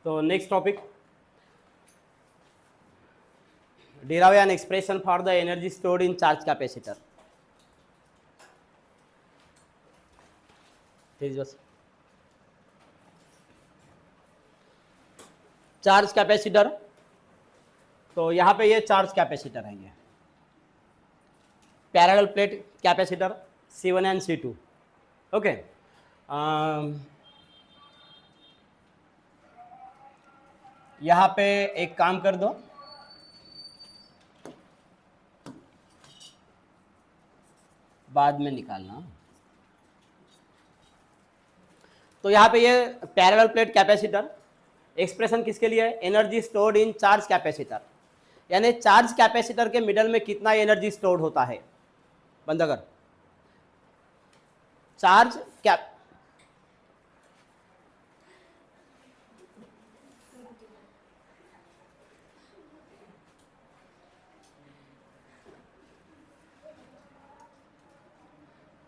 तो next topic, derive an expression for the energy stored in charge capacitor. बस charge capacitor, तो यहाँ पे ये चार्ज कैपेसिटर है, ये parallel plate capacitor C1 and C2. Okay, यहाँ पे एक काम कर दो, बाद में निकालना. तो यहाँ पे ये पैरेलल प्लेट कैपेसिटर एक्सप्रेशन किसके लिए है? Energy stored in charge capacitor, यानी चार्ज कैपेसिटर के मिडल में कितना एनर्जी स्टोर्ड होता है. बंद कर. चार्ज कैप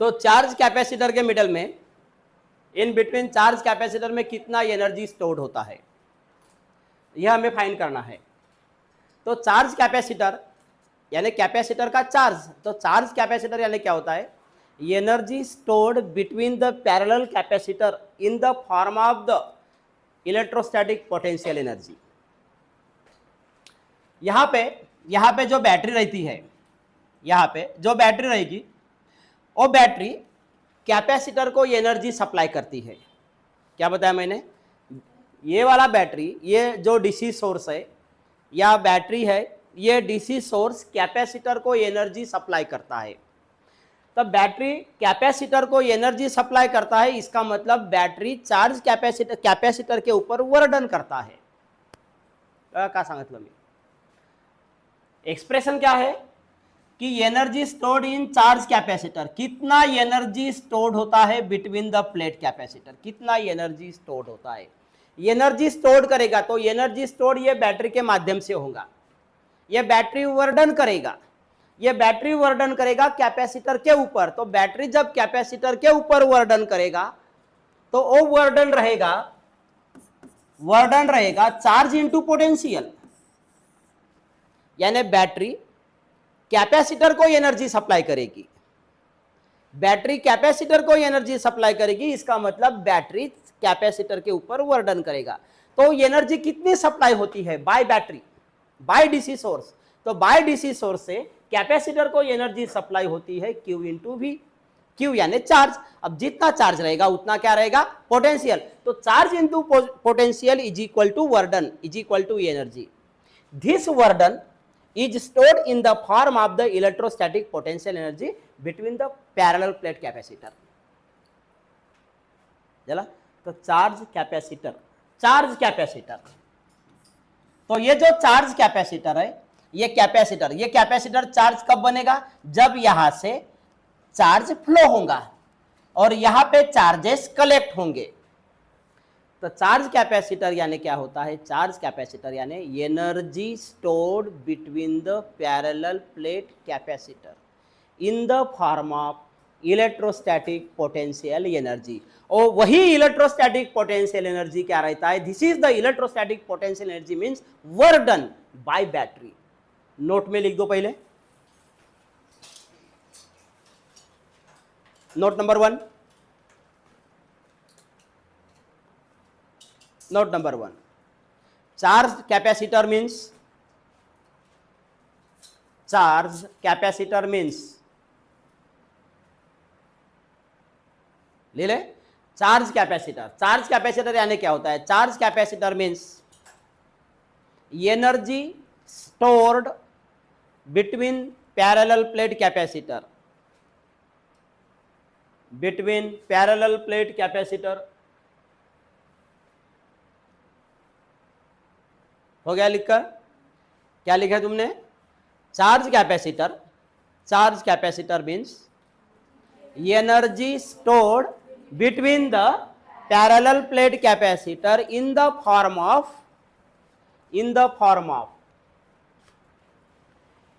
तो चार्ज कैपेसिटर के मिडल में, इन बिटवीन चार्ज कैपेसिटर में कितना एनर्जी स्टोर्ड होता है, यह हमें फाइंड करना है. तो चार्ज कैपेसिटर यानी कैपेसिटर का चार्ज, तो चार्ज कैपेसिटर यानी क्या होता है? Energy stored between the parallel capacitor in the form of the electrostatic potential energy. यहाँ पे जो बैटरी रहती है, यहाँ पे जो बैटरी रहेगी, वो बैटरी कैपेसिटर को एनर्जी सप्लाई करती है. क्या बताया मैंने? ये वाला बैटरी, ये जो डीसी सोर्स है या बैटरी है, ये डीसी सोर्स कैपेसिटर को एनर्जी सप्लाई करता है. तब बैटरी कैपेसिटर को एनर्जी सप्लाई करता है, इसका मतलब बैटरी चार्ज कैपेसिटर के ऊपर वर्डन करता है. क्या सांगितलं मी? एक्सप्रेशन क्या है कि energy stored in charge capacitor, कितना एनर्जी स्टोर्ड होता है बिटवीन द प्लेट कैपेसिटर, कितना एनर्जी स्टोर्ड होता है. एनर्जी स्टोर्ड करेगा तो एनर्जी स्टोर्ड ये बैटरी के माध्यम से होगा. ये बैटरी वर्डन करेगा, ये बैटरी वर्डन करेगा कैपेसिटर के ऊपर. तो बैटरी जब कैपेसिटर के ऊपर वर्डन करेगा तो वो वर्डन रहेगा चार्ज इनटू पोटेंशियल, यानी बैटरी कैपेसिटर को एनर्जी सप्लाई करेगी. बैटरी कैपेसिटर को एनर्जी सप्लाई करेगी, इसका मतलब बैटरी कैपेसिटर के ऊपर वर्डन करेगा. तो एनर्जी कितनी सप्लाई होती है? By battery, by DC source. तो बाय डीसी सोर्स से कैपेसिटर को एनर्जी सप्लाई होती है Q इंटू वी. Q यानी चार्ज. अब जितना चार्ज रहेगा उतना क्या रहेगा? पोटेंशियल. तो charge into potential is equal to work done is equal to energy. This work done is stored in the form of the electrostatic potential energy between the parallel plate capacitor. चला, तो charge capacitor, तो ये जो charge capacitor है, ये capacitor charge कब बनेगा? जब यहां से चार्ज फ्लो होगा और यहां पे चार्जेस कलेक्ट होंगे. तो चार्ज कैपेसिटर यानी क्या होता है? चार्ज कैपेसिटर यानी energy stored between the parallel plate capacitor in the form of electrostatic potential energy. और वही इलेक्ट्रोस्टैटिक पोटेंशियल एनर्जी क्या रहता है? This is the electrostatic potential energy means work done by battery. Note में लिख दो पहले, note number 1. Note number 1, charged capacitor means ले ले. चार्ज कैपेसिटर यानी क्या होता है? Charge capacitor means energy stored between parallel plate capacitor. हो गया लिखकर? क्या लिखा तुमने? Charge capacitor means energy stored between the parallel plate capacitor in the form of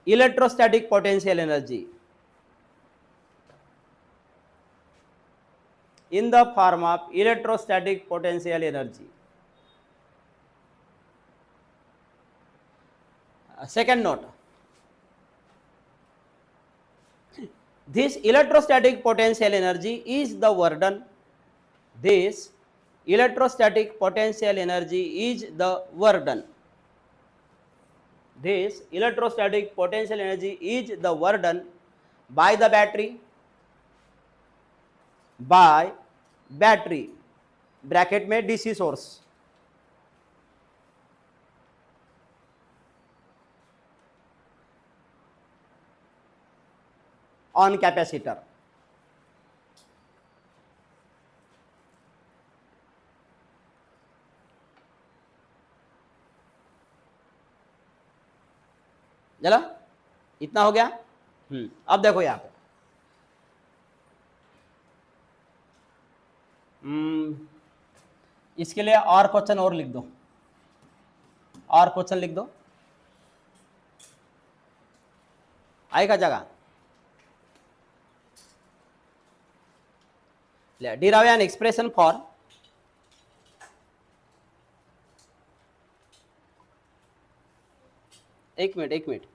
electrostatic potential energy. second note, this electrostatic potential energy is the Worden. This electrostatic potential energy is the Worden. This electrostatic potential energy is the Worden by the battery, bracket में DC source, on capacitor. चला, इतना हो गया। अब देखो यहां पे इसके लिए और क्वेश्चन और लिख दो, और क्वेश्चन लिख दो, आएगा जगह। derive an expression for एक मिनट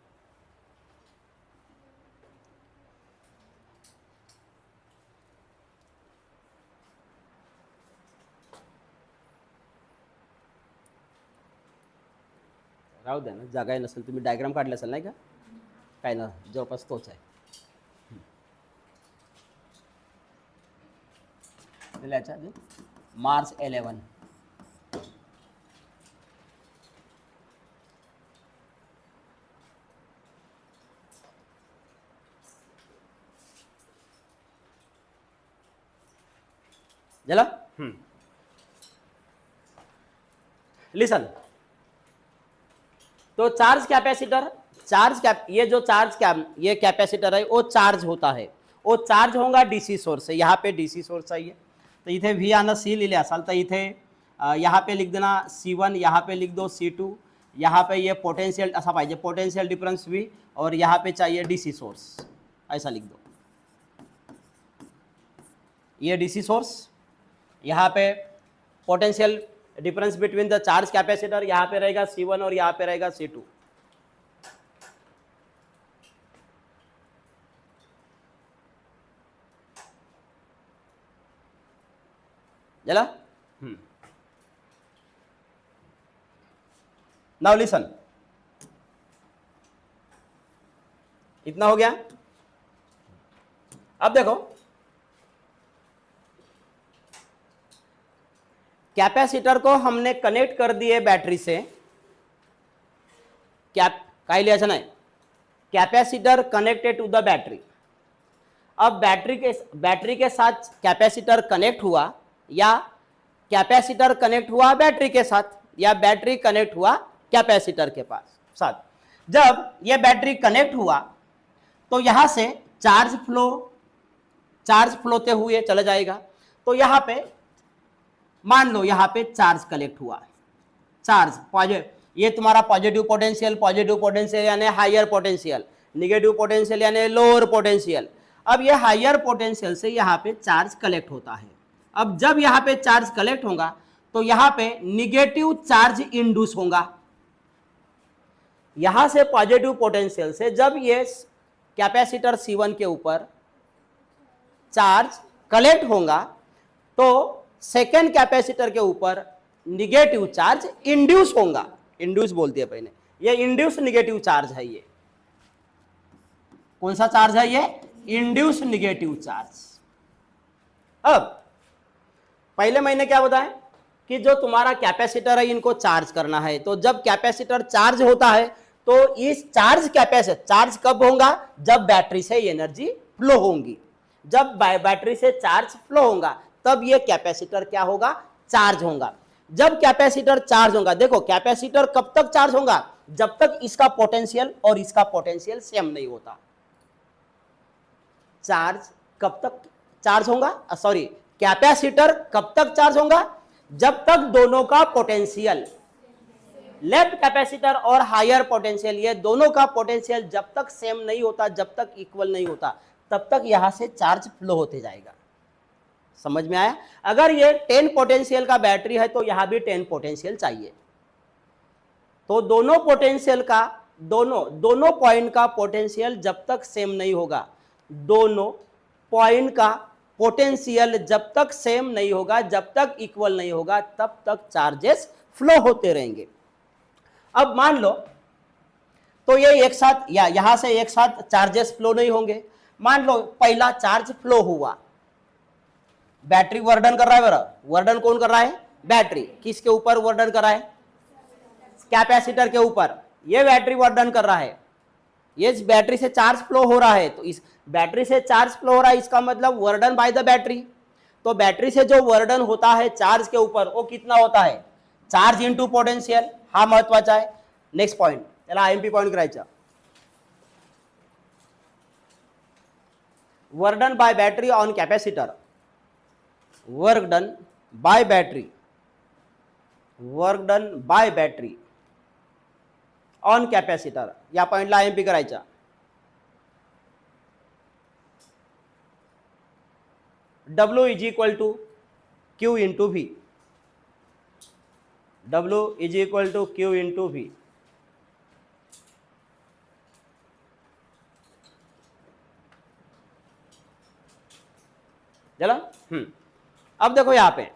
राहू द्या ना, जागा नसेल, तुम्ही डायग्राम काढले असेल नाही का, काय ना, जवळपास तोच आहे। मार्च 11 चला। लिसन, तो चार्ज कैपेसिटर, ये कैपेसिटर है, वो चार्ज होता है, वो चार्ज होगा डीसी सोर्स से। यहाँ पे डीसी सोर्स चाहिए, तो इथे व्ही आणि सी लिहिले असाल तर इथे यहाँ पे लिख देना C1, यहाँ पे लिख दो C2, यहाँ पे ये पोटेंशियल ऐसा पाहिजे, पोटेंशियल डिफरेंस V, और यहाँ पे चाहिए डीसी सोर्स, ऐसा लिख दो। ये डीसी सोर्स, यहाँ पे potential difference between the charge capacitor, यहाँ पे रहेगा C1 और यहाँ पे रहेगा C2। चला, नाउ लिसन, इतना हो गया। अब देखो, कैपेसिटर को हमने कनेक्ट कर दिए बैटरी से, काय लिहायचं नाही, capacitor connected to the battery. अब बैटरी के साथ कैपेसिटर कनेक्ट हुआ, या कैपेसिटर कनेक्ट हुआ बैटरी के साथ, या बैटरी कनेक्ट हुआ कैपेसिटर के साथ। जब ये बैटरी कनेक्ट हुआ तो यहां से चार्ज फ्लोते हुए चला जाएगा। तो यहां पे मान लो यहाँ पे चार्ज कलेक्ट हुआ, चार्ज पॉजिटिव, ये तुम्हारा पॉजिटिव पोटेंशियल यानी हायर पोटेंशियल, निगेटिव पोटेंशियल यानी लोअर पोटेंशियल। अब ये हायर पोटेंशियल से यहाँ पे चार्ज कलेक्ट होता है। अब जब यहाँ पे चार्ज कलेक्ट होगा तो यहाँ पे निगेटिव चार्ज इंड्यूस होगा। यहां से पॉजिटिव पोटेंशियल से जब ये कैपेसिटर C1 के ऊपर चार्ज कलेक्ट होगा तो सेकेंड कैपेसिटर के ऊपर निगेटिव चार्ज इंड्यूस होगा। इंड्यूस बोलती है पहले, ये इंड्यूस निगेटिव चार्ज है। ये कौन सा चार्ज है? ये इंड्यूस निगेटिव चार्ज। अब पहले मैंने क्या बताया कि जो तुम्हारा कैपेसिटर है इनको चार्ज करना है। तो जब कैपेसिटर चार्ज होता है तो इस चार्ज कब होगा? जब बैटरी से एनर्जी फ्लो होगी। जब बैटरी से चार्ज फ्लो होगा तब ये कैपेसिटर क्या होगा? चार्ज होगा। जब कैपेसिटर चार्ज होगा, देखो कैपेसिटर कब तक चार्ज होगा? जब तक इसका पोटेंशियल और इसका पोटेंशियल सेम नहीं होता। चार्ज कब तक चार्ज होगा? सॉरी, कैपेसिटर कब तक चार्ज होगा? जब तक दोनों का पोटेंशियल, लेफ्ट कैपेसिटर और हायर पोटेंशियल, ये दोनों का पोटेंशियल जब तक सेम नहीं होता, जब तक इक्वल नहीं होता, तब तक यहां से चार्ज फ्लो होते जाएगा। समझ में आया? अगर ये 10 पोटेंशियल का बैटरी है तो यहां भी 10 पोटेंशियल चाहिए। तो दोनों पोटेंशियल का दोनों पॉइंट का पोटेंशियल जब तक सेम नहीं होगा, दोनों पॉइंट का पोटेंशियल जब तक सेम नहीं होगा, जब तक इक्वल नहीं होगा, तब तक चार्जेस फ्लो होते रहेंगे। अब मान लो तो ये एक साथ या यहां से एक साथ चार्जेस फ्लो नहीं होंगे। मान लो पहला चार्ज फ्लो हुआ, बैटरी वर्डन कर रहा है, बराबर वर्डन कौन कर रहा है? बैटरी। किसके ऊपर वर्डन कर रहा है? कैपेसिटर के ऊपर। ये बैटरी वर्डन कर रहा है, ये इस बैटरी से चार्ज फ्लो हो रहा है, तो इस बैटरी से चार्ज फ्लो हो रहा है, इसका मतलब वर्डन बाय द बैटरी। तो बैटरी से जो वर्डन होता है चार्ज के ऊपर वो कितना होता है? Charge into potential. हा महत्वाचा आहे। नेक्स्ट पॉइंट, त्याला आयएमपी पॉइंट करायचा। Work done by battery on capacitor, work done by battery, work done by battery on capacitor, या पॉइंटला आयएमपी करायचा। W is equal to Q into V, W is equal to Q into V। चलो अब देखो यहां पे,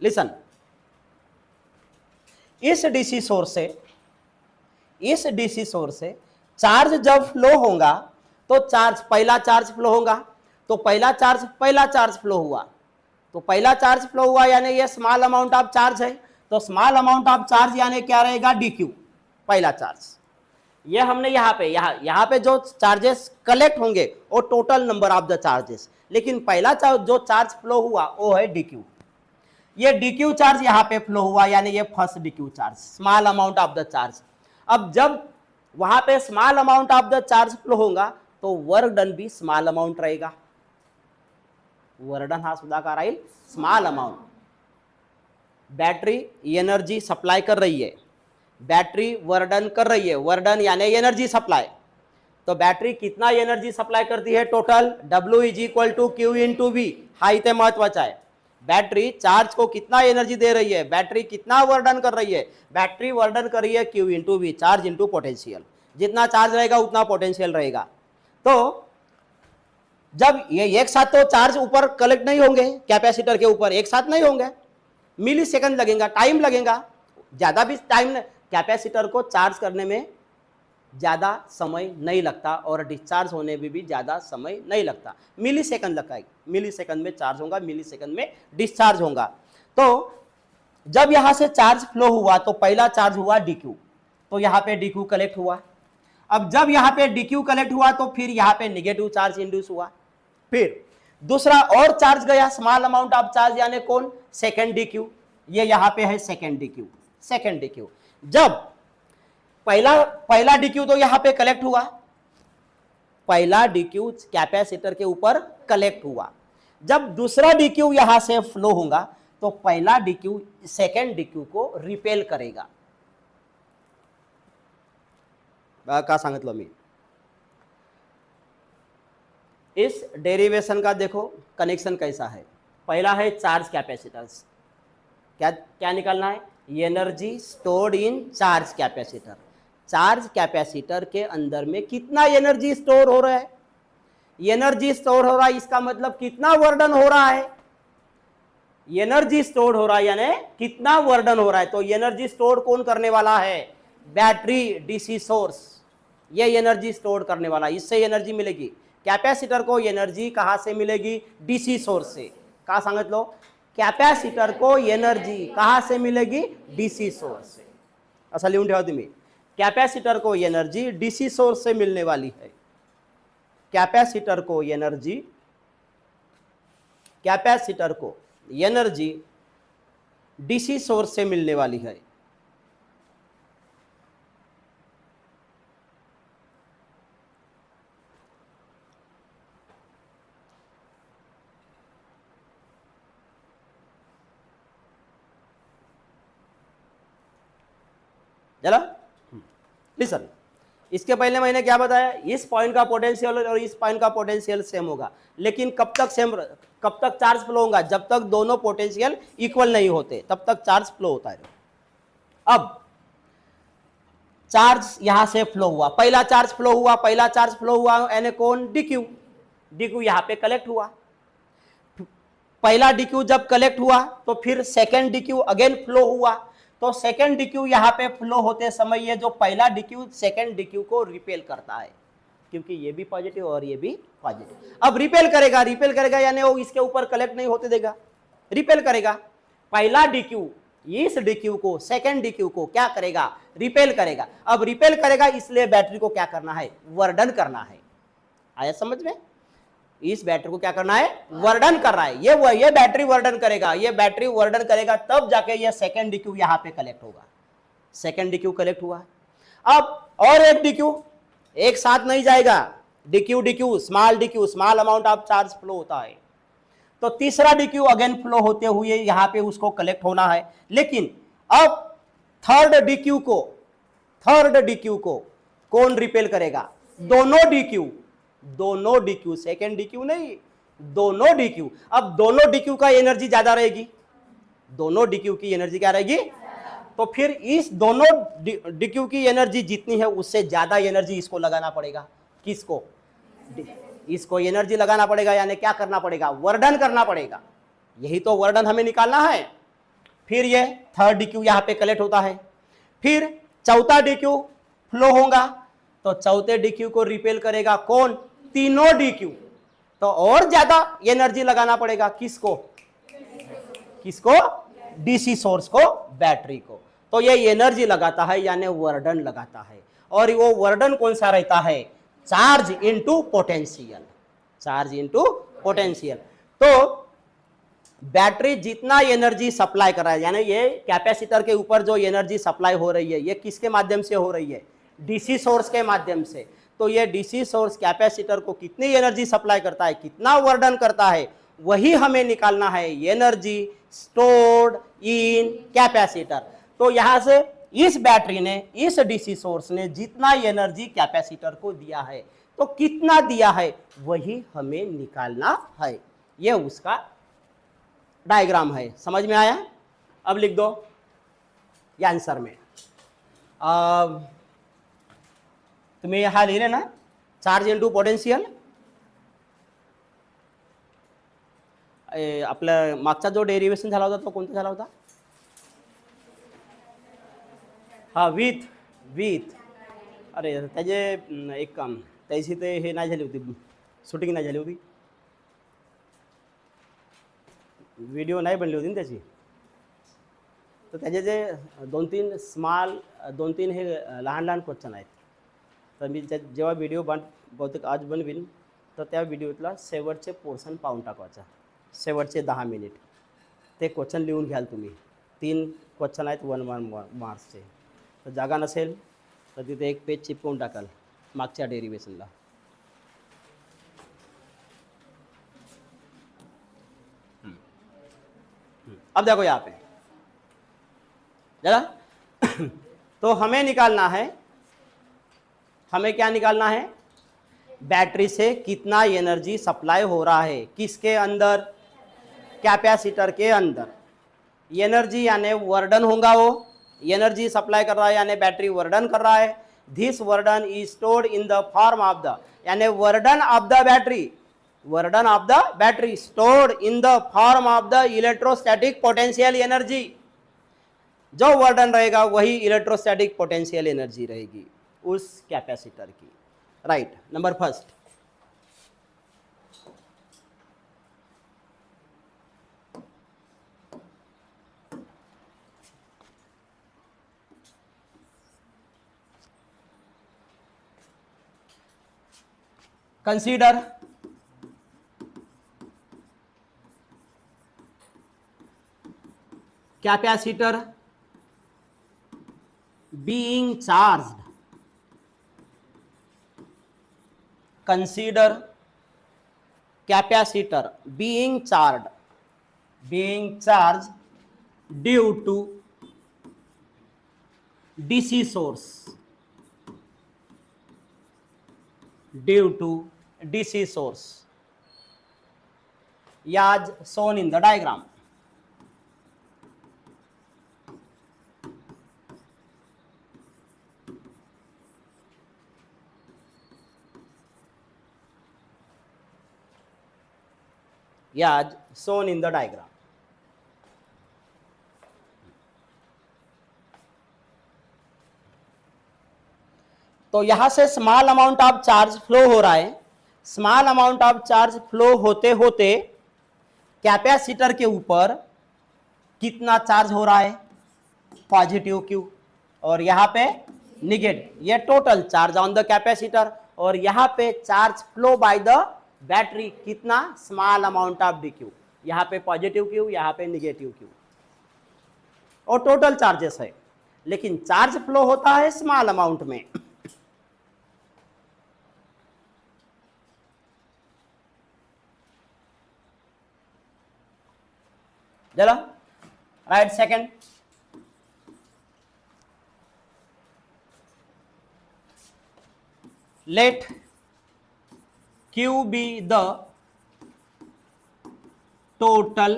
listen, इस DC source से चार्ज जब फ्लो होगा तो पहला चार्ज फ्लो होगा, तो पहला चार्ज फ्लो हुआ, तो पहला चार्ज फ्लो हुआ यानी ये स्मॉल अमाउंट ऑफ चार्ज है, तो स्मॉल अमाउंट ऑफ चार्ज यानी क्या रहेगा? DQ, पहला चार्ज। ये हमने यहाँ पे जो चार्जेस कलेक्ट होंगे वो total number of the charges, लेकिन पहला जो चार्ज फ्लो हुआ वो है DQ। ये DQ चार्ज यहाँ पे फ्लो हुआ यानी ये first DQ charge, small amount of the charge. अब जब वहां पे small amount of the charge flow होगा तो वर्क डन भी स्मॉल अमाउंट रहेगा, वर्क डन हा सुद्धा का राहील small amount. Battery energy supply कर रही है, बैटरी वर्क डन कर रही है, वर्क डन यानी एनर्जी सप्लाई। तो बैटरी कितना एनर्जी सप्लाई करती है? Total W is equal to Q into V। हा इथे महत्वाचा आहे, बैटरी चार्ज को कितना एनर्जी दे रही है, बैटरी कितना वर्डन कर रही है? बैटरी वर्डन कर रही है Q into V, charge into potential. जितना चार्ज रहेगा उतना पोटेंशियल रहेगा। तो जब ये एक साथ तो चार्ज ऊपर कलेक्ट नहीं होंगे, कैपेसिटर के ऊपर एक साथ नहीं होंगे, मिली सेकंड लगेगा, टाइम लगेगा, ज्यादा भी टाइम, कैपेसिटर को चार्ज करने में ज़्यादा समय नहीं लगता और डिस्चार्ज होने में भी ज़्यादा समय नहीं लगता, मिली सेकंड लगता है, मिली सेकंड में चार्ज होगा, मिली सेकंड में डिस्चार्ज होगा। तो जब यहाँ से चार्ज फ्लो हुआ तो पहला चार्ज हुआ DQ, तो यहाँ पे DQ कलेक्ट हुआ। अब जब यहाँ पे DQ कलेक्ट हुआ तो फिर यहाँ पे नेगेटिव चार्ज इंड्यूस हुआ, फिर दूसरा और चार्ज गया, स्मॉल अमाउंट ऑफ चार्ज यानी कौन? Second DQ। ये यहाँ पे है सेकेंड DQ। जब पहला DQ तो यहां पे कलेक्ट हुआ, पहला DQ कैपेसिटर के ऊपर कलेक्ट हुआ। जब दूसरा DQ यहां से फ्लो होगा तो पहला DQ सेकेंड DQ को रिपेल करेगा। का सांगितलं मी, इस डेरिवेशन का देखो कनेक्शन कैसा है। पहला है चार्ज कैपेसिटर्स, क्या निकालना है? Energy stored in charge capacitor. Charge capacitor के अंदर में कितना एनर्जी स्टोर हो रहा है? एनर्जी स्टोर हो रहा है, इसका मतलब कितना वर्डन हो रहा है? एनर्जी स्टोर हो रहा है यानी कितना वर्डन हो रहा है। तो एनर्जी स्टोर कौन करने वाला है? बैटरी, डीसी सोर्स, ये एनर्जी स्टोर करने वाला, इससे एनर्जी मिलेगी। कैपेसिटर को एनर्जी कहां से मिलेगी? डीसी सोर्स से। कहा सांगत लो, कैपेसिटर को एनर्जी कहां से मिलेगी? डीसी सोर्स से। असं लिहून ठेवा तुम्ही, कैपेसिटर को एनर्जी डीसी सोर्स से मिलने वाली है। कैपेसिटर को एनर्जी डीसी सोर्स से मिलने वाली है। चला लिसन, इसके पहले मैंने क्या बताया? इस पॉइंट का पोटेंशियल और इस पॉइंट का पोटेंशियल सेम होगा, लेकिन कब तक चार्ज फ्लो होगा? जब तक दोनों पोटेंशियल इक्वल नहीं होते तब तक चार्ज फ्लो होता है। अब चार्ज यहां से फ्लो हुआ, पहला चार्ज फ्लो हुआ, पहला चार्ज फ्लो हुआ यानी कौन, डीक्यू। डीक्यू यहां पे कलेक्ट हुआ, पहला डीक्यू जब कलेक्ट हुआ तो फिर सेकंड डीक्यू अगेन फ्लो हुआ, तो सेकंड डीक्यू यहां पे फ्लो होते समय ये जो पहला डीक्यू सेकंड डीक्यू को रिपेल करता है, क्योंकि ये भी पॉजिटिव और ये भी पॉजिटिव। अब रिपेल करेगा, रिपेल करेगा यानी वो इसके ऊपर कलेक्ट नहीं होते देगा, रिपेल करेगा। पहला डीक्यू इस डीक्यू को सेकंड डीक्यू को क्या करेगा, रिपेल करेगा। अब रिपेल करेगा इसलिए बैटरी को क्या करना है, वर्डन करना है। आया समझ में, इस बैटरी को क्या करना है, वर्डन कर रहा है। ये बैटरी वर्डन करेगा, ये बैटरी वर्डन करेगा, तब जाके ये सेकंड डीक्यू यहां पे कलेक्ट होगा। सेकंड डीक्यू कलेक्ट हुआ, अब और एक डीक्यू एक साथ नहीं जाएगा, DQ DQ small amount of charge flow होता है, तो तीसरा डीक्यू अगेन फ्लो होते हुए यहां पे उसको कलेक्ट होना है। लेकिन अब थर्ड डीक्यू को कौन रिपेल करेगा, दोनों डीक्यू, सेकेंड डीक्यू नहीं, दोनों डीक्यू। अब दोनों डीक्यू का एनर्जी ज्यादा रहेगी, दोनों डीक्यू की एनर्जी क्या रहेगी, तो फिर इस दोनों डीक्यू की एनर्जी जितनी है उससे ज्यादा एनर्जी इसको लगाना पड़ेगा। किसको, इसको एनर्जी लगाना पड़ेगा, यानी क्या करना पड़ेगा, वर्डन करना पड़ेगा। यही तो वर्डन हमें निकालना है। फिर ये थर्ड डीक्यू यहां पे कलेक्ट होता है, फिर चौथा डीक्यू फ्लो होगा, तो चौथे डीक्यू को रिपेल करेगा कौन, तीनों डीक्यू, तो और ज्यादा एनर्जी लगाना पड़ेगा। किसको, डीसी सोर्स को, बैटरी को। तो ये एनर्जी लगाता है यानी वर्डन लगाता है, और वो वर्डन कौन सा रहता है, चार्ज इनटू पोटेंशियल। तो बैटरी जितना एनर्जी सप्लाई कर रहा है, यानी ये कैपेसिटर के ऊपर जो एनर्जी सप्लाई हो रही है ये किसके माध्यम से हो रही है, डीसी सोर्स के माध्यम से। तो ये डीसी सोर्स कैपेसिटर को कितनी एनर्जी सप्लाई करता है, कितना वर्डन करता है, वही हमें निकालना है, एनर्जी स्टोर्ड इन कैपेसिटर। तो यहां से इस बैटरी ने, इस डीसी सोर्स ने जितना एनर्जी कैपेसिटर को दिया है, तो कितना दिया है वही हमें निकालना है। ये उसका डायग्राम है, समझ में आया। अब लिख दो ये आंसर में, तुम्हें यहां लिहिले ना, चार्ज इंटू पोटेन्शियल। आपला मागचा जो डेरिवेशन झाला होता तो कोणता झाला होता, हा विथ अरे त्याचे एक काम, त्याची ते हे नाही झाली होती, शूटिंग नाही झाली होती, व्हिडिओ नाही बनली होती ना त्याची, तर त्याचे जे दोन तीन हे लहान लहान क्वेश्चन आहेत, तर मी जेव्हा व्हिडिओ बहुतेक आज बनवीन तर त्या व्हिडिओतला शेवटचे पोर्शन पाहून टाकायचा, शेवटचे 10 मिनिट ते क्वेश्चन लिहून घ्याल तुम्ही। 3 क्वेश्चन आहेत 1 मार्क्सचे, तर जागा नसेल तर तिथे एक पेज चिपकवून टाकाल मागच्या डेरिवेशनला। अब देखो यहाँ पे जरा तो हमें निकालना है, हमें क्या निकालना है, बैटरी से कितना एनर्जी सप्लाई हो रहा है, किसके अंदर, कैपेसिटर के अंदर। एनर्जी यानी वर्डन होगा, वो एनर्जी सप्लाई कर रहा है यानी बैटरी वर्डन कर रहा है। This work done is stored in the form of the, यानी work done of the battery stored in the form of the electrostatic potential energy. जो वर्डन रहेगा वही इलेक्ट्रोस्टैटिक पोटेंशियल एनर्जी रहेगी उस कैपेसिटर की। Right, number first. Consider capacitor being charged, consider capacitor being charged due to DC source, as shown in the diagram. as shown in the diagram. तो यहां से small amount of charge flow हो रहा है। Small amount of charge flow होते होते capacitor के ऊपर कितना चार्ज हो रहा है, पॉजिटिव क्यू, और यहां पे निगेटिव, ये total charge on the capacitor, और यहां पे charge flow by the battery कितना, small amount of D Q, यहां पे पॉजिटिव क्यू, यहां पे निगेटिव क्यू, और टोटल चार्जेस है, लेकिन चार्ज फ्लो होता है स्मॉल अमाउंट में। चलो right second, let Q be the total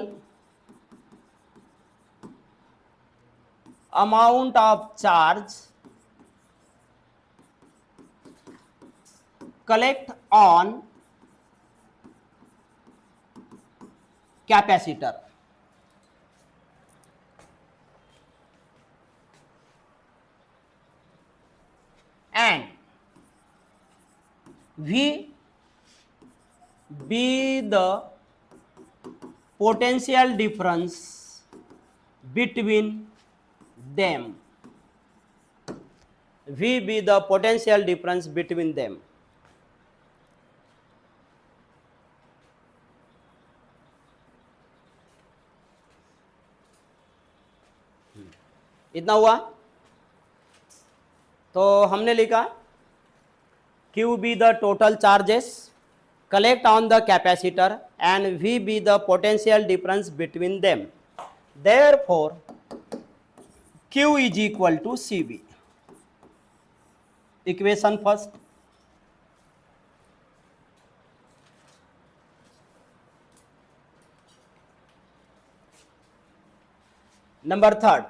amount of charge collect on capacitor and V be the potential difference between them. V be the potential difference between them. इतना हुआ। तो हमने लिखा Q be the total charges collect on the capacitor and V be the potential difference between them. Therefore, Q is equal to CB. Equation first. Number third.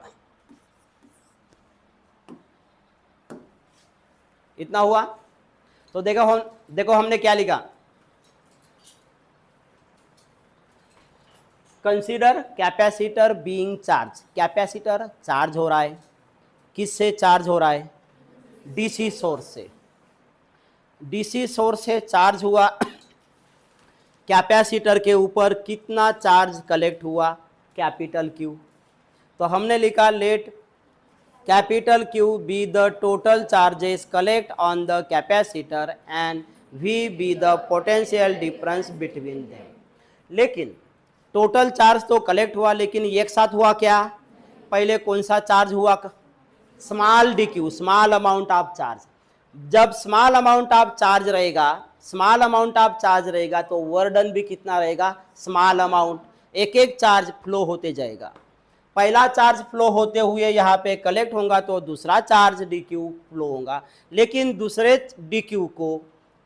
इतना हुआ। तो देखो हमने क्या लिखा, consider capacitor being charge, capacitor charge हो रहा है, किससे चार्ज हो रहा है, डीसी सोर्स से, डीसी सोर्स से चार्ज हुआ, कैपेसिटर के ऊपर कितना चार्ज कलेक्ट हुआ, कैपिटल क्यू। तो हमने लिखा late capital Q be the total charges collect on the capacitor and V be the potential difference between them. लेकिन टोटल चार्ज तो कलेक्ट हुआ, लेकिन एक साथ हुआ क्या, पहले कौन सा चार्ज हुआ, small D Q, small amount of charge. जब स्मॉल अमाउंट ऑफ चार्ज रहेगा, स्मॉल अमाउंट ऑफ चार्ज रहेगा तो वर्डन भी कितना रहेगा, स्मॉल अमाउंट, एक एक चार्ज फ्लो होते जाएगा। पहला चार्ज फ्लो होते हुए यहाँ पे कलेक्ट होगा तो दूसरा चार्ज डी क्यू फ्लो होगा, लेकिन दूसरे डी क्यू को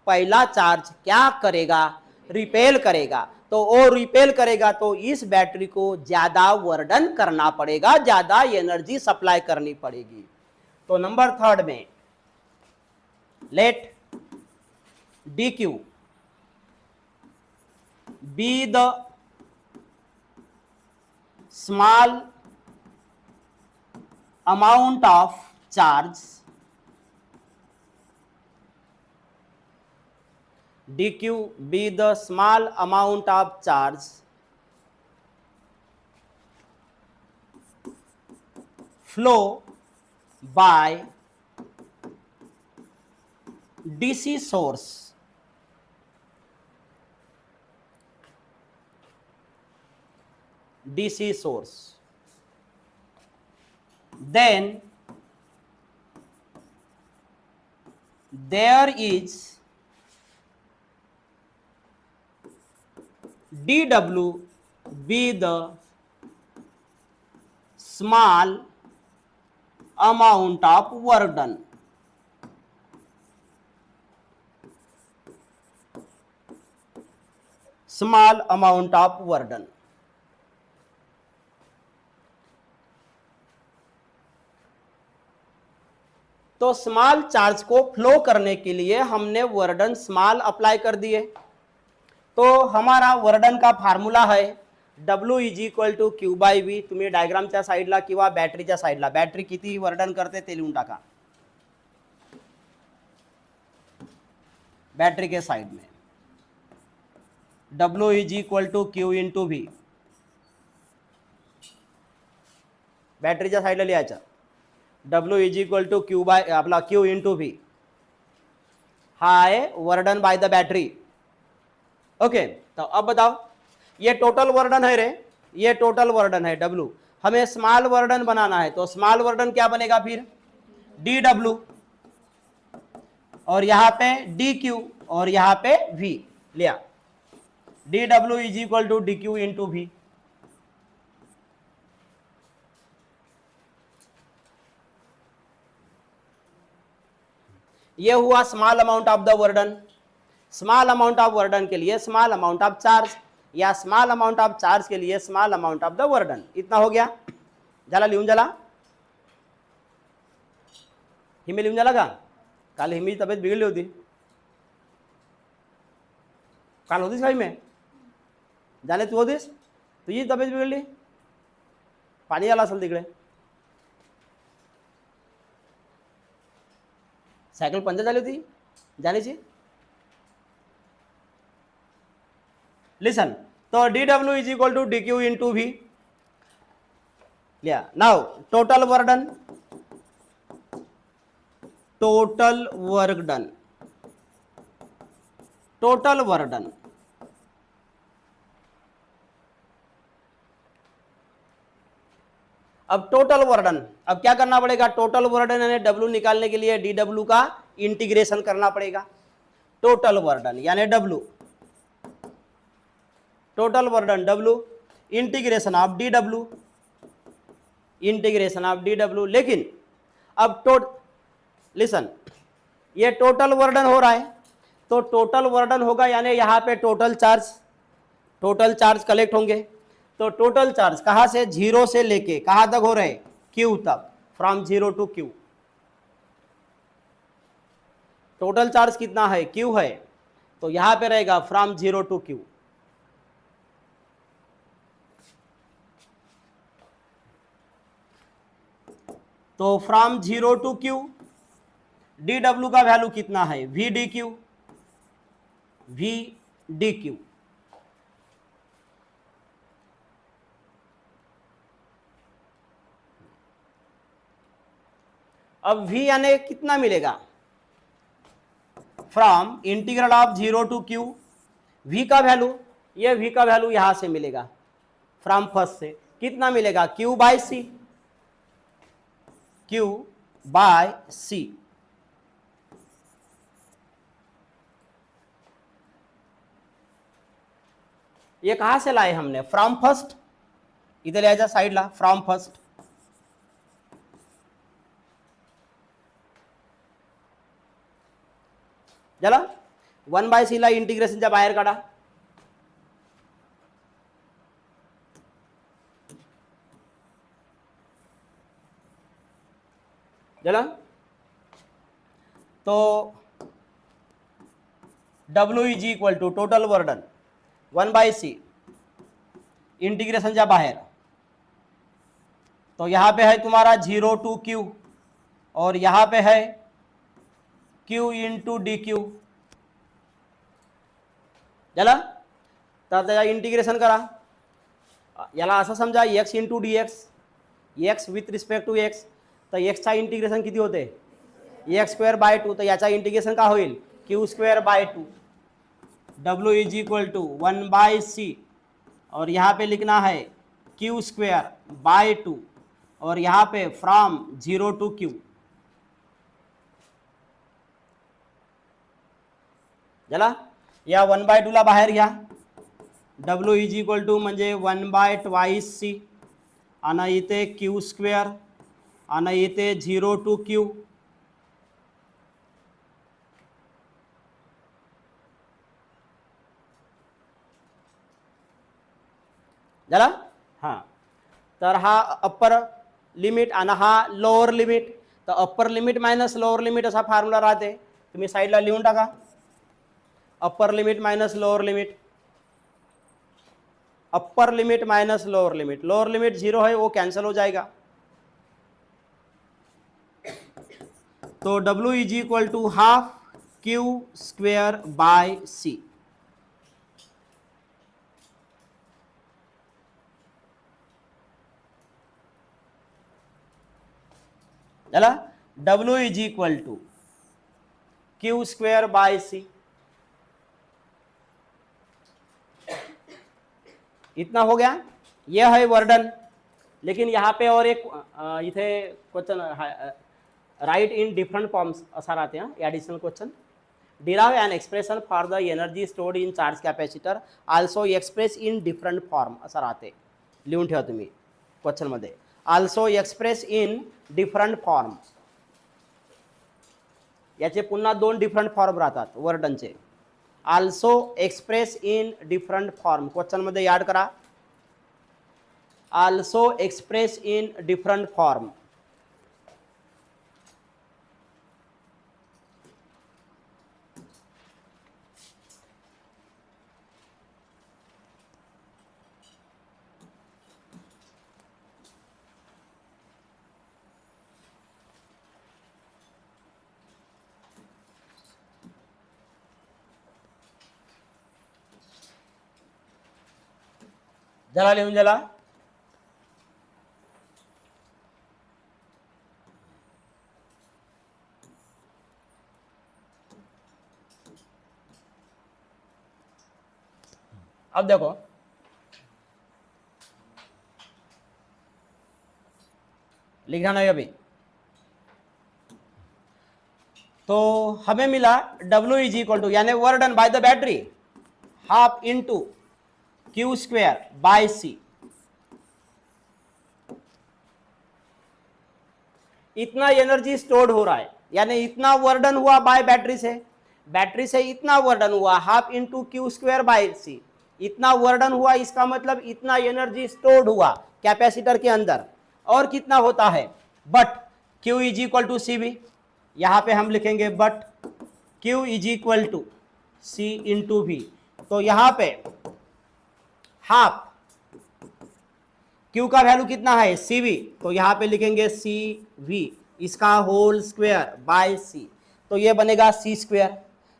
पहला चार्ज क्या करेगा, रिपेल करेगा। तो वो रिपेल करेगा तो इस बैटरी को ज़्यादा वर्डन करना पड़ेगा, ज़्यादा एनर्जी सप्लाई करनी पड़ेगी। तो नंबर थर्ड में let D Q be the small amount of charge dq be the small amount of charge flow by dc source then there is dw be the small amount of work done. Small amount of work done. तो small charge को flow करने के लिए हमने वर्डन small apply कर दिए। तो हमारा वर्डन का फॉर्म्युला है W is equal to Q by V. तुम्ही डायग्रामच्या साईडला किंवा बॅटरीच्या साईडला, बॅटरी किती वर्डन करते ते लिहून टाका बैटरी के साइड में. W is equal to Q into V. बॅटरीच्या साईडला लिहायचं W is equal to Q by आपला क्यू इंटू व्ही. हा है work done by the battery. Okay, तो अब बताओ ये टोटल वर्डन है रे, ये टोटल वर्डन है W. हमें स्मॉल वर्डन बनाना है, तो स्मॉल वर्डन क्या बनेगा फिर DW और यहाँ पे DQ और यहाँ पे V लिया. DW is equal to DQ into V. ये हुआ small amount of the work done. Small amount of work done के लिए स्मॉल अमाउंट ऑफ चार्ज या स्मॉल अमाउंट ऑफ चार्ज के लिए small amount of the work done. इतना हो गया. झाला लिहून झाला. हिमे लिहून झाला का? काल हिमीची तब्येत बिघडली होती. काल होतीस का हिमे? जाणे तू होतीस? तुझी तब्येत बिघडली, पाणी आलं असेल तिकडे. सायकल पंचर झाली होती जाण्याची. लिसन, तो DW is equal to DQ into V लिया. Now total work done, total work done, total work done. अब टोटल वर्डन, अब क्या करना पड़ेगा? टोटल वर्डन यानी W निकालने के लिए DW का इंटीग्रेशन करना पड़ेगा. टोटल वर्डन यानी W, total वर्डन W integration of DW, integration of DW. लेकिन अब लिसन, ये टोटल वर्डन हो रहा है, तो टोटल वर्डन होगा यानी यहाँ पे टोटल चार्ज कलेक्ट होंगे. तो टोटल चार्ज कहाँ से? 0 से लेके कहाँ तक हो रहे? Q तक, from 0 to Q. Total charge कितना है? Q है, तो यहाँ पे रहेगा फ्रॉम 0 टू Q. तो फ्रॉम 0 टू Q DW का वैल्यू कितना है? VDQ, VDQ. अब V यानी कितना मिलेगा? From integral of 0 to Q V का वैल्यू, ये V का वैल्यू यहां से मिलेगा फ्रॉम फर्स्ट से. कितना मिलेगा? Q by C, Q by C. ये कहां से लाए हमने? From first. इधर ले जा साइड ला, फ्रॉम फर्स्ट. झाला. 1/c ला इंटिग्रेशनच्या बाहेर काढा. झाला. तो W is equal to total work done 1/c इंटीग्रेशनच्या बाहेर. तो यहाँ पे है तुम्हारा 0 टू Q और यहाँ पे है Q इंटू DQ. झाला. तर त्याचा इंटिग्रेशन करा. याला असं समजा x into DX, x with respect to x. तर x चा इंटिग्रेशन किती होते? x²/2. तर याचा इंटिग्रेशन का होईल? Q²/2. W is equal to 1/c और यहाँ पे लिखना है Q²/2 और यहाँ पे फ्रॉम 0 टू Q. झाला. या 1/2 ला बाहेर घ्या. W इज इक्वल टू म्हणजे 1/2c आणि इथे Q² आणि इथे 0 टू Q. झाला. हां, तर हा अप्पर लिमिट आणि हा लोअर लिमिट. तर upper limit minus lower limit असा फॉर्म्युला राहते. तुम्ही साईडला लिहून टाका. Upper limit minus lower limit. Upper limit minus lower limit 0 है, वो कैंसिल हो जाएगा। तो W is equal to half Q square by C. चला, W is equal to Q square by C, इतना हो गया। यह है वर्डन। लेकिन यहाँ पे और एक इथे question write in different forms असा राहते हैं additional question. Derive an expression for the energy stored in charge capacitor also express in different form असा राहते, लिहून ठेवा तुम्ही क्वेश्चनमध्ये, also express in different form. याचे पुन्हा 2 डिफरंट फॉर्म राहतात वर्डनचे, also express in different form, क्वेश्चनमध्ये याद करा, also express in different form. जरा लिहून जला, अब देखो लिखना नहीं अभी। तो हमें मिला W इज इक्वल टू यानी work done by the battery half into Q square by C. इतना एनर्जी स्टोर्ड हो रहा है, यानी इतना वर्डन हुआ बाय बैटरी से इतना वर्डन हुआ half into Q square by C. इतना वर्डन हुआ, इसका मतलब इतना एनर्जी स्टोर्ड हुआ कैपेसिटर के अंदर। और कितना होता है, but Q is equal to C V, यहां पे हम लिखेंगे but Q is equal to C into V. तो यहां पे हाफ Q का वैल्यू कितना है CV, तो यहां पे लिखेंगे CV इसका होल स्क्वायर बाय सी, तो ये बनेगा C स्क्वायर।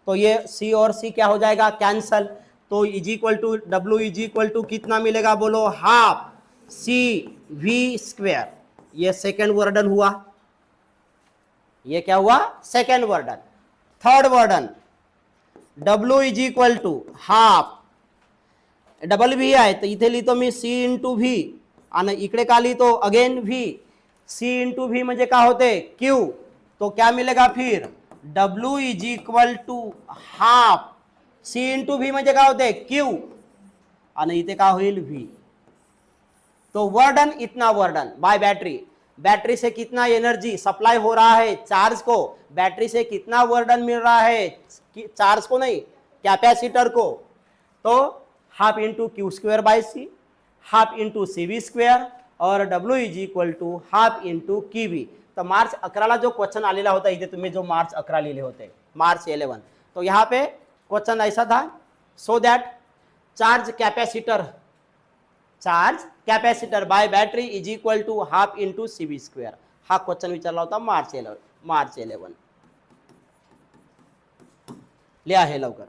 तो ये C और C क्या हो जाएगा, कैंसल। तो is equal to W is equal to कितना मिलेगा, बोलो हाफ CV स्क्वायर। ये सेकेंड वर्डन हुआ, ये क्या हुआ, second work done. Third work done W is equal to half, double V आहे तर इथे लिहितो मी C इंटू व्ही, आणि इकडे का लिहितो again V. C into V म्हणजे काय होते Q, तो क्या मिलेगा फिर W is equal to half C into V म्हणजे काय होते Q, आणि इथे काय होईल V। तो वर्डन इतना वर्डन बाय बैटरी से कितना एनर्जी सप्लाई हो रहा है चार्ज को, बैटरी से कितना वर्डन मिल रहा है चार्ज को नहीं कैपेसिटर को, तो half into Q square by C, half into C V square, और W is equal to half into Q V. तो मार्च 11 जो क्वेश्चन आलेला होता इथे तुम्ही जो मार्च 11 लिहिले होते मार्च 11, तो यहाँ पे क्वेश्चन ऐसा था, so that charge capacitor by battery is equal to half into C V square. हा क्वेश्चन विचारला होता मार्च 11। लिहा हे लवकर।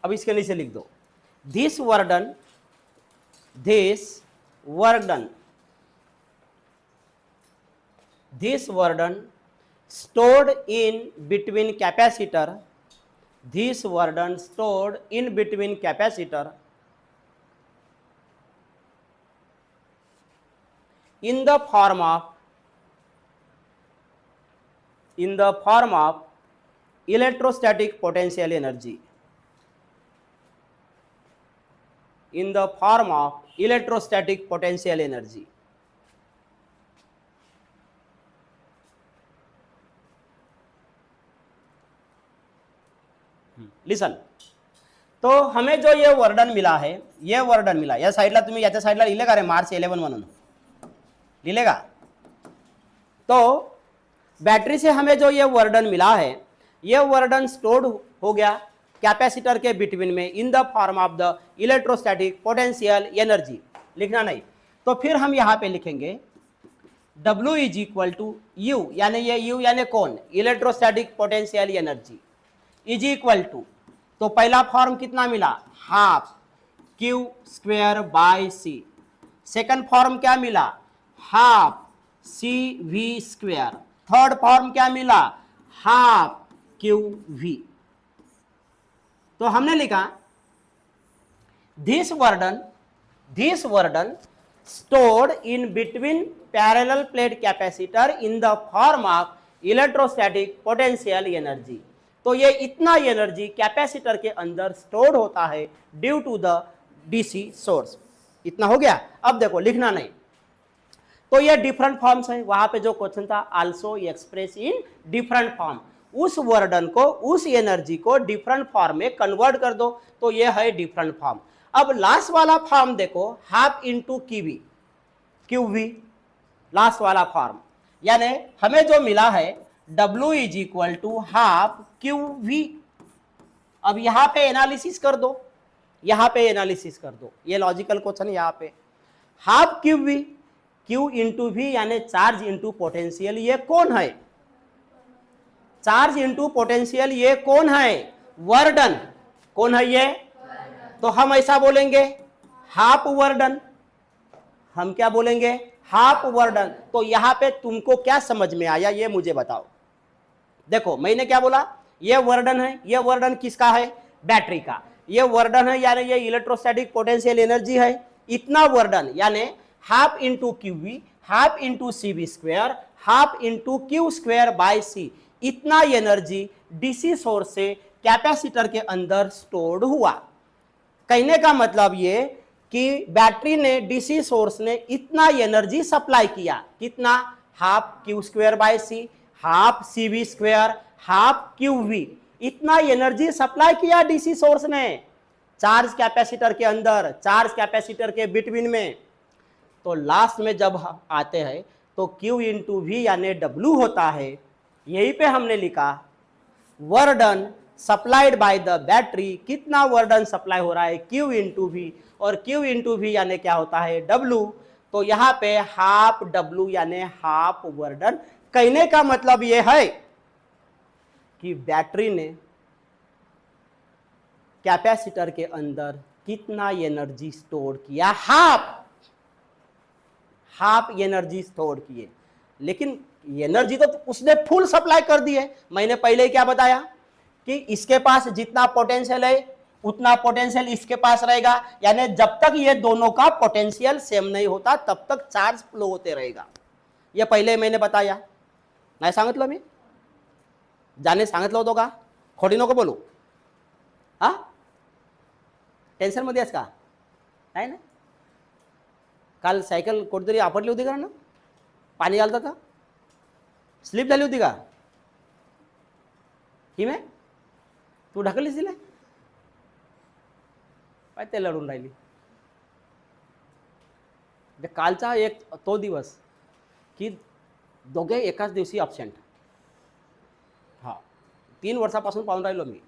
अब इसके नीचे लिख दो, this work done stored in between capacitor, this वर्डन stored in between capacitor in the form of electrostatic potential energy, in the form of electrostatic potential energy। Listen, तो हमें जो ये वर्डन मिला है, ये वर्डन मिला या साइडला तुम्ही याच्या साइडला लिहिले का रे मार्च 11 म्हणून लिहिले का? तो बैटरी से हमें जो ये वर्डन मिला है, ये वर्डन स्टोर्ड हो गया कैपेसिटर के बिटवीन में in the form of the electrostatic potential energy. लिखना नहीं, तो फिर हम यहाँ पे लिखेंगे W is equal to U, यानी ये यू यानी कौन, electrostatic potential energy is equal to, तो पहला फॉर्म कितना मिला, half Q square by C. Second form क्या मिला, half C V square. Third form क्या मिला, हाफ क्यू वी। तो हमने लिखा this work done stored in between parallel plate capacitor in the form of electrostatic potential energy। तो ये इतना एनर्जी कैपेसिटर के अंदर स्टोर्ड होता है due to the DC source. इतना हो गया। अब देखो लिखना नहीं, तो ये डिफरेंट फॉर्म्स है, वहां पे जो क्वेश्चन था also express in different form, उस वर्डन को, उस एनर्जी को डिफरेंट फॉर्म में कन्वर्ट कर दो, तो ये है डिफरेंट फॉर्म। अब लास्ट वाला फॉर्म देखो, half into Q V, last वाला फॉर्म, यानी हमें जो मिला है W is equal to half Q V. अब यहां पे एनालिसिस कर दो, यहां पे एनालिसिस कर दो, ये लॉजिकल क्वेश्चन, यहां पे half Q V, Q into V यानी चार्ज इंटू पोटेंशियल, ये कौन है, चार्ज इंटू पोटेंशियल, ये कौन है, वर्डन। कौन है ये, तो हम ऐसा बोलेंगे हाफ वर्डन, हम क्या बोलेंगे, हाफ वर्डन। तो यहां पे तुमको क्या समझ में आया ये मुझे बताओ। देखो मैंने क्या बोला, ये वर्डन है, ये वर्डन किसका है, बैटरी का, ये वर्डन है यानी ये इलेक्ट्रोस्टैटिक पोटेंशियल एनर्जी है। इतना वर्डन यानी half into Q V, half into C V square, half into Q square by C, इतना एनर्जी डीसी सोर्स से कैपेसिटर के अंदर स्टोर्ड हुआ। कहने का मतलब ये कि बैटरी ने, डीसी सोर्स ने इतना एनर्जी सप्लाई किया, कितना, half Q square by C, half C V square, half Q V, इतना एनर्जी सप्लाई किया डीसी सोर्स ने चार्ज कैपेसिटर के अंदर, चार्ज कैपेसिटर के बिटवीन में। तो लास्ट में जब आते हैं तो Q इंटू वी यानी W होता है। यही पे हमने लिखा वर्डन सप्लाइड बाय द बैटरी, कितना वर्डन सप्लाई हो रहा है, Q इंटू वी, और Q इंटू वी यानी क्या होता है, W। तो यहाँ पे हाफ W यानी हाफ वर्डन। कहने का मतलब ये है कि बैटरी ने कैपेसिटर के अंदर कितना एनर्जी स्टोर किया, हाफ एनर्जी स्टोर किए। लेकिन एनर्जी तो उसने फुल सप्लाई कर दी है। मैंने पहले क्या बताया कि इसके पास जितना पोटेंशियल है उतना पोटेंशियल इसके पास रहेगा, यानी जब तक ये दोनों का पोटेंशियल सेम नहीं होता तब तक चार्ज फ्लो होते रहेगा। ये पहले मैंने बताया, नाही सांगितलं मी, जाने सांगितलं होतं का, खोटी नको बोलू, हा टेन्शन मध्ये आहेस का, नाही ना, काल सायकल कुठेतरी आपटली होती का ना, पाणी आलं का, स्लिप झाली होती का, ही में तू ढकललीस तिला, काय ते लढून राहिली। कालचा एक तो दिवस की दोघे एकाच दिवशी अब्सेंट, हा 3 वर्षापासून पाहून राहिलो मी,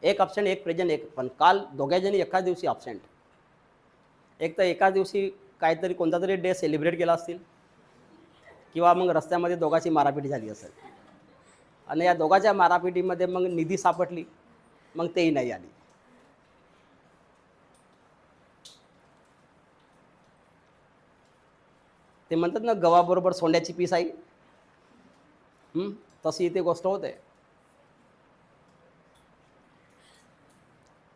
एक अब्सेंट एक प्रेझेंट एक, पण काल दोघे जणी एकाच दिवशी अब्सेंट। एक तर एकाच दिवशी काहीतरी कोणता तरी डे सेलिब्रेट केला असतील किंवा मग रस्त्यामध्ये दोघांची मारापिटी झाली असेल, आणि या दोघांच्या मारापिटीमध्ये मग निधी सापडली, मग तेही नाही आली। ते म्हणतात ना गव्हाबरोबर सोंड्याची पीस आई, तशी इथे गोष्ट होते।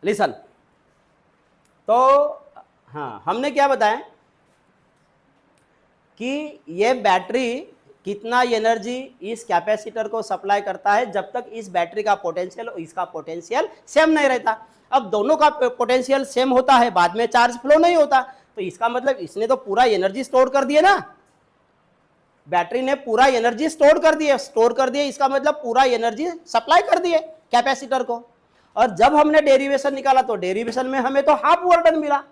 लिसन, तो हाँ हमने क्या बताया कि ये बैटरी कितना एनर्जी इस कैपेसिटर को सप्लाई करता है जब तक इस बैटरी का पोटेंशियल और इसका पोटेंशियल सेम नहीं रहता। अब दोनों का पोटेंशियल सेम होता है, बाद में चार्ज फ्लो नहीं होता, तो इसका मतलब इसने तो पूरा एनर्जी स्टोर कर दिया ना, बैटरी ने पूरा एनर्जी स्टोर कर दिए, इसका मतलब पूरा एनर्जी सप्लाई कर दिए कैपेसिटर को। और जब हमने डेरिवेशन निकाला तो डेरिवेशन में हमें तो हाफ वर्डन मिला,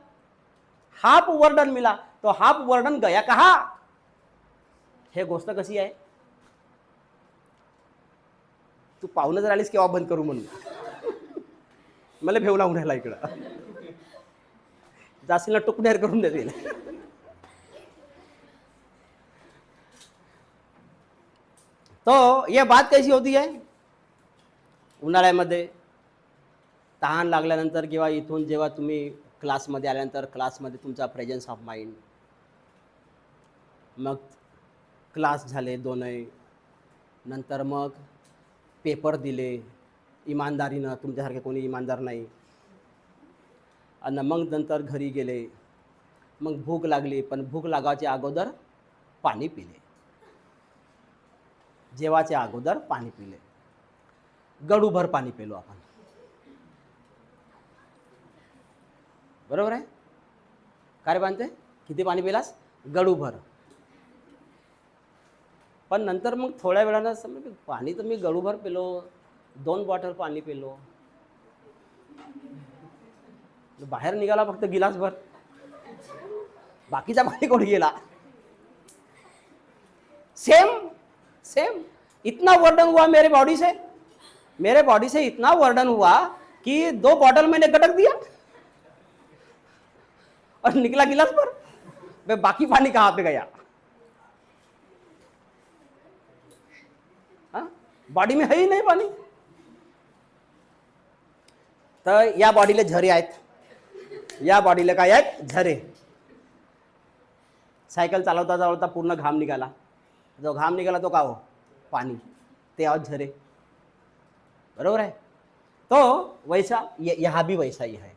हाफ वर्डन मिला, तो हाफ वर्डन गया कहा? हे गोष्ट कशी आहे? तू पाहुणं जर आलीस केव्हा बंद करू म्हणून मला भेव लावून राहिला इकडं, जाशील ना टुकड्यार करून देतील. तो ये बात कैसी होती है? उन्हाळ्यामध्ये तहान लागल्यानंतर किंवा इथून जेव्हा तुम्ही क्लासमध्ये आल्यानंतर क्लासमध्ये तुमचा presence of mind, mug class झाले दोनही, नंतर मग पेपर दिले इमानदारीनं, तुमच्यासारखे कोणी इमानदार नाही, आणि मग नंतर घरी गेले, मग भूक लागली, पण भूक लागायच्या अगोदर पाणी पिले, जेवाच्या अगोदर पाणी पिले, गडूभर पाणी पिलो आपण, बरोबर आहे? काय बांधते, किती पाणी पिलास? गडूभर. पण नंतर मग थोड्या वेळानं समज पाणी तर मी गडूभर पिलो, 2 बॉटल पाणी पिलो, बाहेर निघाला फक्त गिलासभर, बाकीचा पाणी कोण गेला? सेम सेम इतना वर्डन हुआ मेरे बॉडी से, मेरे बॉडी से इतना वर्डन हुआ कि 2 बॉटल मैंने गटक दिया और निकला गिलास पर, मैं बाकी पानी कहां पे गया? बॉडी में है ही नहीं पानी. तर या बॉडीला झरे आहेत, या बॉडीला काय आहेत? झरे. सायकल चालवता चालवता पूर्ण घाम निघाला, जो घाम निघाला तो का हो? पानी, ते और झरे, बरोबर है? तो वैसा यहां भी वैसा ही है.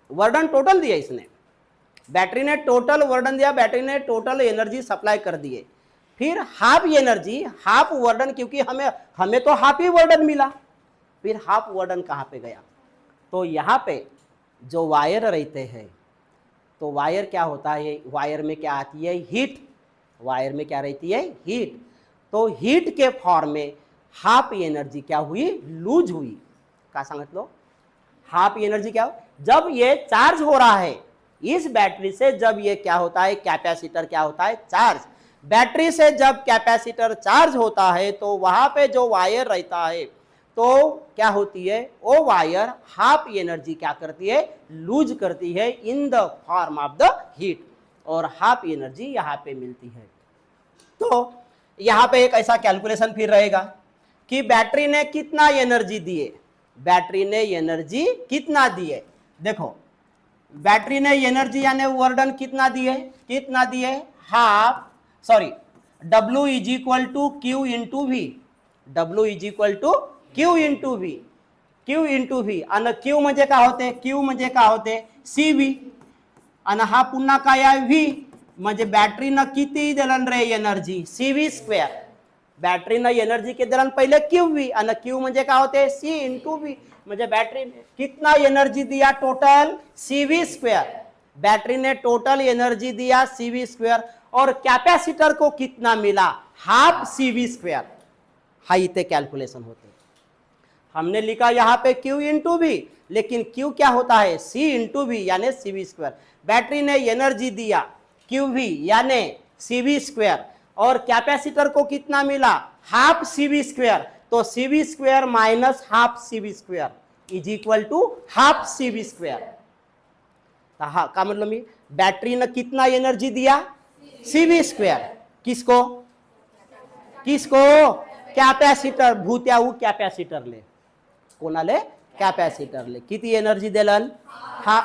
वर्डन टोटल दिया इसने, बैटरी ने टोटल वर्डन दिया, बैटरी ने टोटल एनर्जी सप्लाई कर दिए. फिर हाफ एनर्जी, हाफ वर्डन, क्योंकि हमें तो हाफ ही वर्डन मिला, फिर हाफ वर्डन कहाँ पे गया? तो यहाँ पे जो वायर रहते हैं, तो वायर क्या होता है? वायर में क्या आती है? हीट. वायर में क्या रहती है? हीट. तो हीट के फॉर्म में हाफ एनर्जी क्या हुई? लूज हुई. क्या सांगितलं? हाफ एनर्जी क्या हो? जब ये चार्ज हो रहा है इस बैटरी से, जब ये क्या होता है? कैपेसिटर क्या होता है? चार्ज. बैटरी से जब कैपेसिटर चार्ज होता है तो वहां पे जो वायर रहता है तो क्या होती है? वो वायर हाफ एनर्जी क्या करती है? लूज करती है इन the form of the heat, और हाफ एनर्जी यहाँ पे मिलती है. तो यहाँ पे एक ऐसा कैलकुलेशन फिर रहेगा कि बैटरी ने कितना एनर्जी दिए, बैटरी ने एनर्जी कितना दिए. देखो बैटरी ने एनर्जी यानी वर्डन कितना दिए? कितना दिए? Half, sorry, W is equal to Q into V. W is equal to Q into V. Q into V, आणि क्यू म्हणजे काय होते? क्यू म्हणजे काय होते? CV, आणि हा पुन्हा काय आहे? V. म्हणजे बॅटरीनं किती दिलन रे एनर्जी? CV square. बॅटरीनं एनर्जी किती दिलन? पहिले QV, आणि Q म्हणजे काय होते? C into V. म्हणजे बैटरी ने कितना एनर्जी दिया? Total CV square. बैटरी ने टोटल एनर्जी दिया CV स्क्वेयर, और कैपेसिटर को कितना मिला? Half CV square. हा इथे कैलकुलेशन होते. हमने लिखा यहाँ पे Q इंटू V, लेकिन Q क्या होता है? C इंटू V यानी CV स्क्वेयर. बैटरी ने एनर्जी दिया QV यानी CV स्क्वेयर, और कैपेसिटर को कितना मिला? Half CV square. तो CV square minus half CV square is equal to half CV square. हा का मतलब मी बैटरी ने कितना एनर्जी दिया? CV square. किसको? किसको? कॅपॅसिटर. भूत्याऊ कॅपॅसिटरले. कोणाले? कॅपॅसिटरले. किती एनर्जी दिलन? हा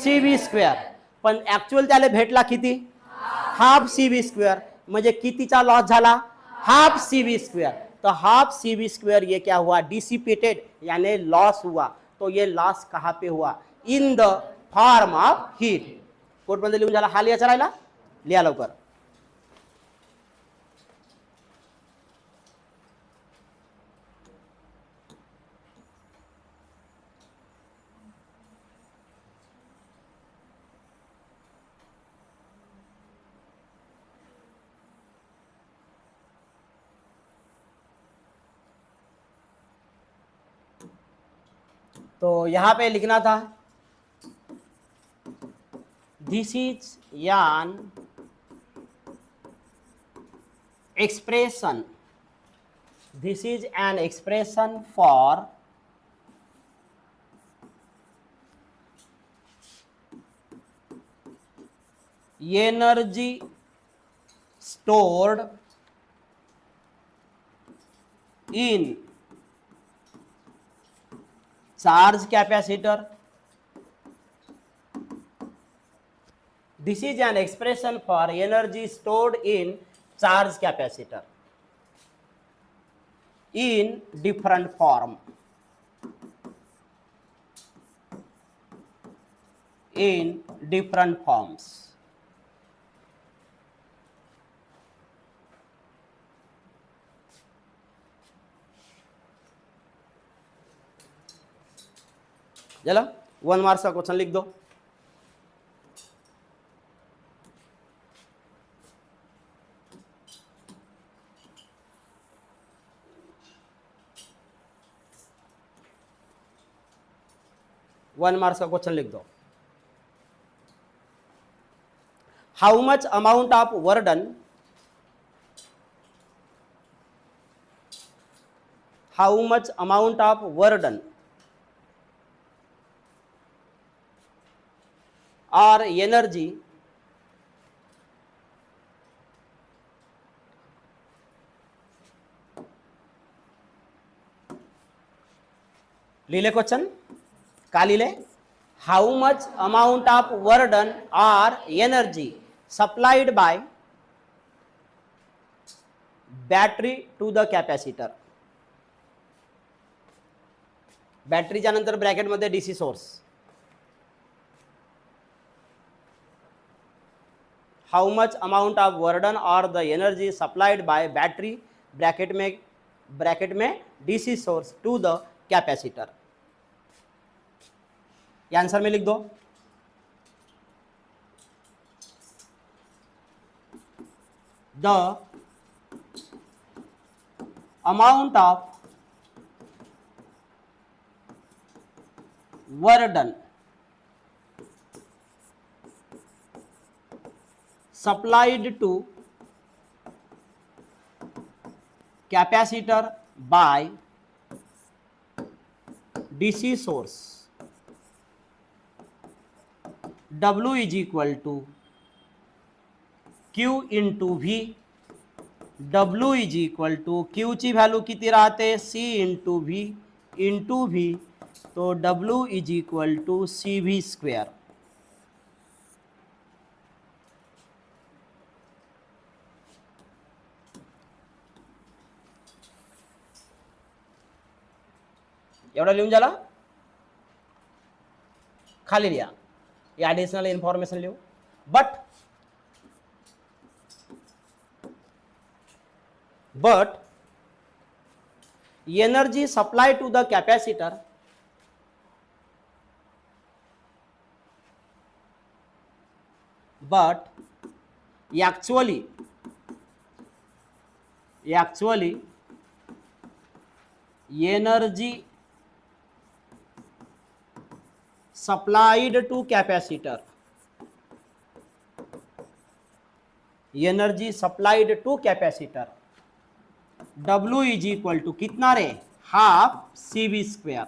CV स्क्वेअर. पण ऍक्च्युअल त्याला भेटला किती? Half CV square. म्हणजे कितीचा लॉस झाला? Half CV square. तो हाफ CV स्क्वेअर ये क्या हुआ? डिसिपेटेड यानी लॉस हुआ. तो ये लॉस कहाँ पे हुआ? In the form of heat. Quote मध्ये लिहून झाला. हा लिहायचा राहिला, लिहा लवकर. तो यहां पे लिखना था दिस इज यान expression, this is an expression for energy stored in charge capacitor. This is an expression for energy stored in charge capacitor in different form. In different forms. चलो 1 मार्क्स का क्वेश्चन लिख दो. One marks का question लिख दो. How much amount of work done, how much amount of work done or energy लिहिले question का लिहिले how much amount of work done और energy supplied by battery to the capacitor. बॅटरीच्या नंतर ब्रॅकेटमध्ये DC source. How much amount of work done और the energy supplied by battery bracket में DC source to the capacitor. ये answer में लिख दो. The amount of work done supplied to capacitor by DC source W is equal to Q into V. W is equal to Q ची value किती राहते C into V. तो W is equal to CV square. एवढा लिहून झाला. खाली लिहा ये ॲडिशनल इन्फॉर्मेशन लिहू. but energy supply to the capacitor but actually energy supplied to capacitor, energy supplied to capacitor W is equal to कितना रे हाफ CV स्क्वेयर.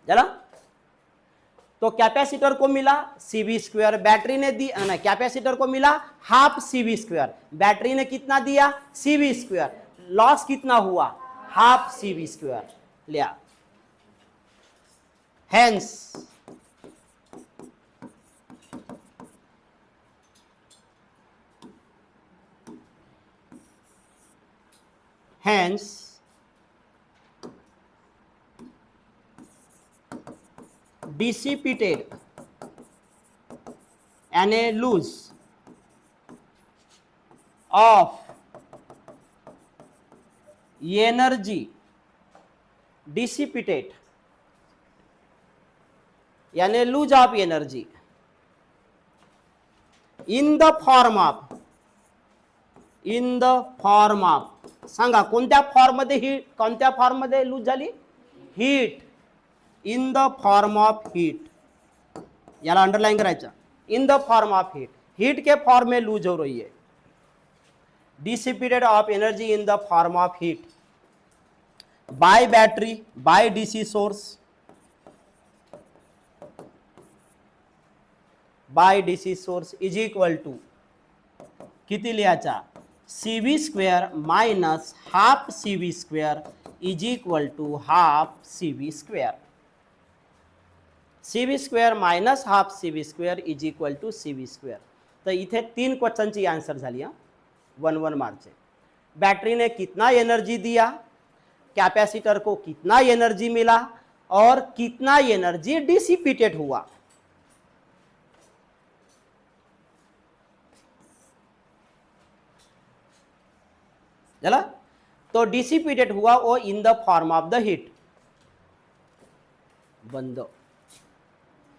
चला तो कैपेसिटर को मिला CV स्क्वेयर, बैटरी ने दी ना कैपेसिटर को मिला हाफ CV स्क्वेयर, बैटरी ने कितना दिया CV स्क्वेयर, लॉस कितना हुआ हाफ CV स्क्वेयर लिया. Hence dissipated and a loss of energy dissipated यानी lose of energy in the form of in the form of, सांगा कोणत्या फॉर्म मध्ये हीट, कोणत्या फॉर्म मध्ये लूज झाली, heat, in the form of heat, याला underline करायचं, in the form of heat, heat के फॉर्म में लूज हो रही है, dissipated of energy in the form of heat by battery by DC source, by DC source is equal to किती लिहायचा, CV square minus half CV square is equal to half CV square, CV square minus half CV square is equal to CV square. तर इथे 3 क्वेश्चनची answer झाली हा 1-1 marks. Battery ने कितना energy दिया, capacitor को कितना एनर्जी मिला और कितना एनर्जी डिसिपेटेड हुआ. चला, तो डिसिपेटेड हुआ वो इन the form of the heat. बंद.